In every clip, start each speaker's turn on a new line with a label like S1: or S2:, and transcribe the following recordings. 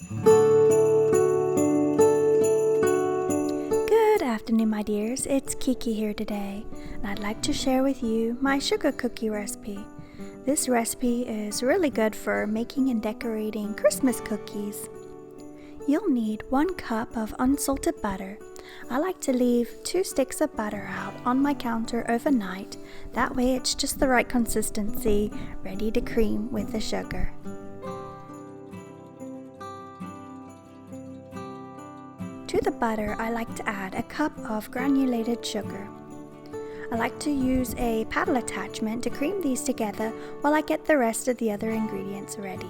S1: Good afternoon, my dears. It's Kiki here today, and I'd like to share with you my sugar cookie recipe. This recipe is really good for making and decorating Christmas cookies. You'll need 1 cup of unsalted butter. I like to leave 2 sticks of butter out on my counter overnight. That way it's just the right consistency, ready to cream with the sugar. To the butter, I like to add a cup of granulated sugar. I like to use a paddle attachment to cream these together while I get the rest of the other ingredients ready.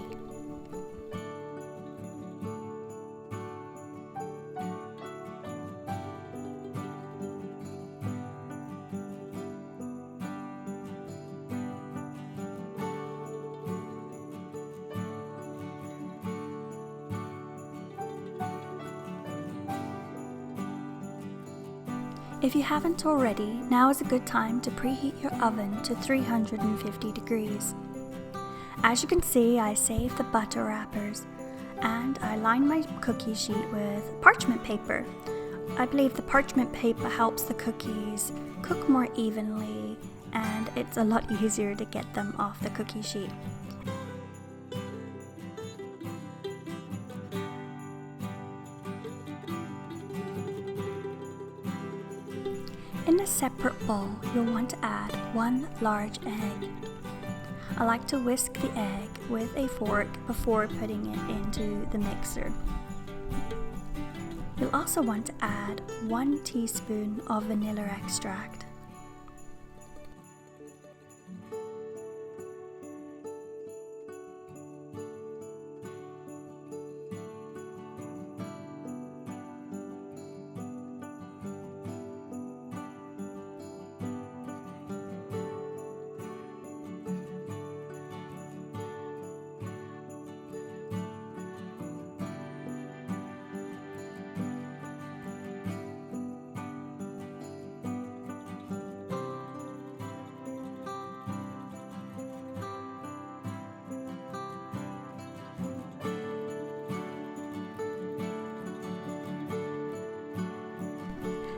S1: If you haven't already, now is a good time to preheat your oven to 350 degrees. As you can see, I saved the butter wrappers and I lined my cookie sheet with parchment paper. I believe the parchment paper helps the cookies cook more evenly and it's a lot easier to get them off the cookie sheet. In a separate bowl, you'll want to add 1 large egg. I like to whisk the egg with a fork before putting it into the mixer. You'll also want to add 1 teaspoon of vanilla extract.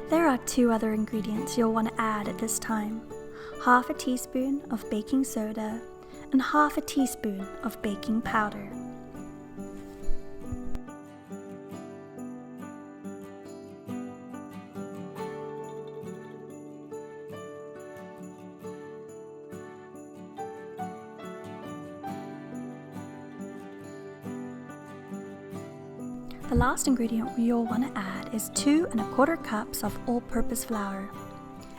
S1: There are 2 other ingredients you'll want to add at this time: half a teaspoon of baking soda and half a teaspoon of baking powder. The last ingredient you'll want to add is 2 1/4 cups of all-purpose flour.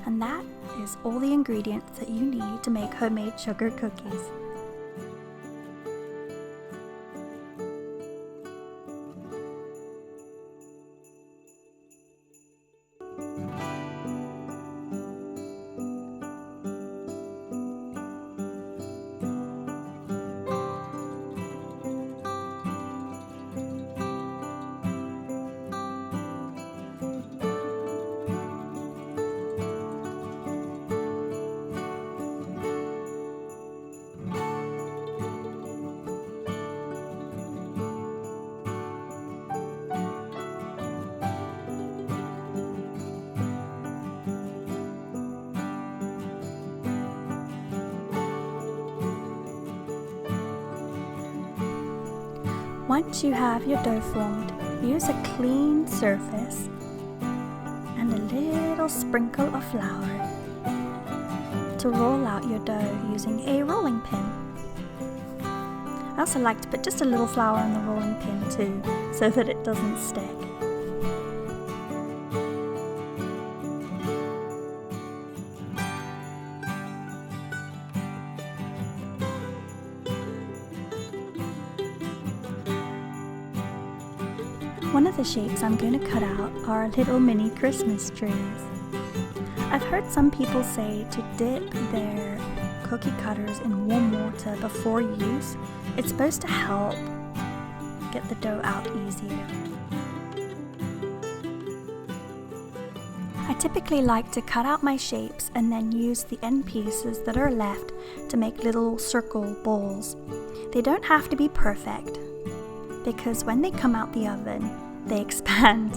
S1: And that is all the ingredients that you need to make homemade sugar cookies. Once you have your dough formed, use a clean surface and a little sprinkle of flour to roll out your dough using a rolling pin. I also like to put just a little flour on the rolling pin too, so that it doesn't stick. One of the shapes I'm going to cut out are little mini Christmas trees. I've heard some people say to dip their cookie cutters in warm water before use. It's supposed to help get the dough out easier. I typically like to cut out my shapes and then use the end pieces that are left to make little circle balls. They don't have to be perfect. because when they come out the oven, they expand.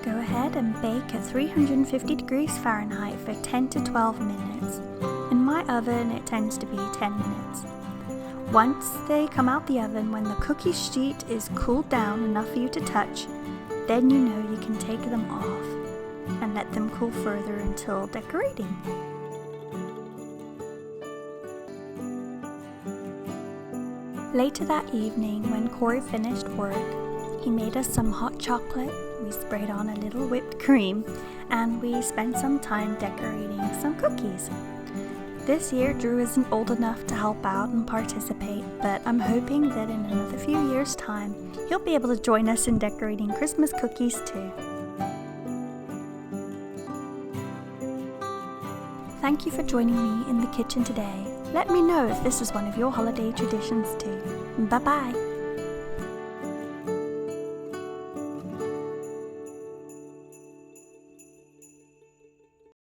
S1: Go ahead and bake at 350 degrees Fahrenheit for 10 to 12 minutes. In my oven, it tends to be 10 minutes. Once they come out the oven, when the cookie sheet is cooled down enough for you to touch, then you know you can take them off and let them cool further until decorating. Later that evening, when Corey finished work, he made us some hot chocolate, we sprayed on a little whipped cream, and we spent some time decorating some cookies. This year, Drew isn't old enough to help out and participate, but I'm hoping that in another few years' time, he'll be able to join us in decorating Christmas cookies too. Thank you for joining me in the kitchen today. Let me know if this is one of your holiday traditions too. Bye-bye!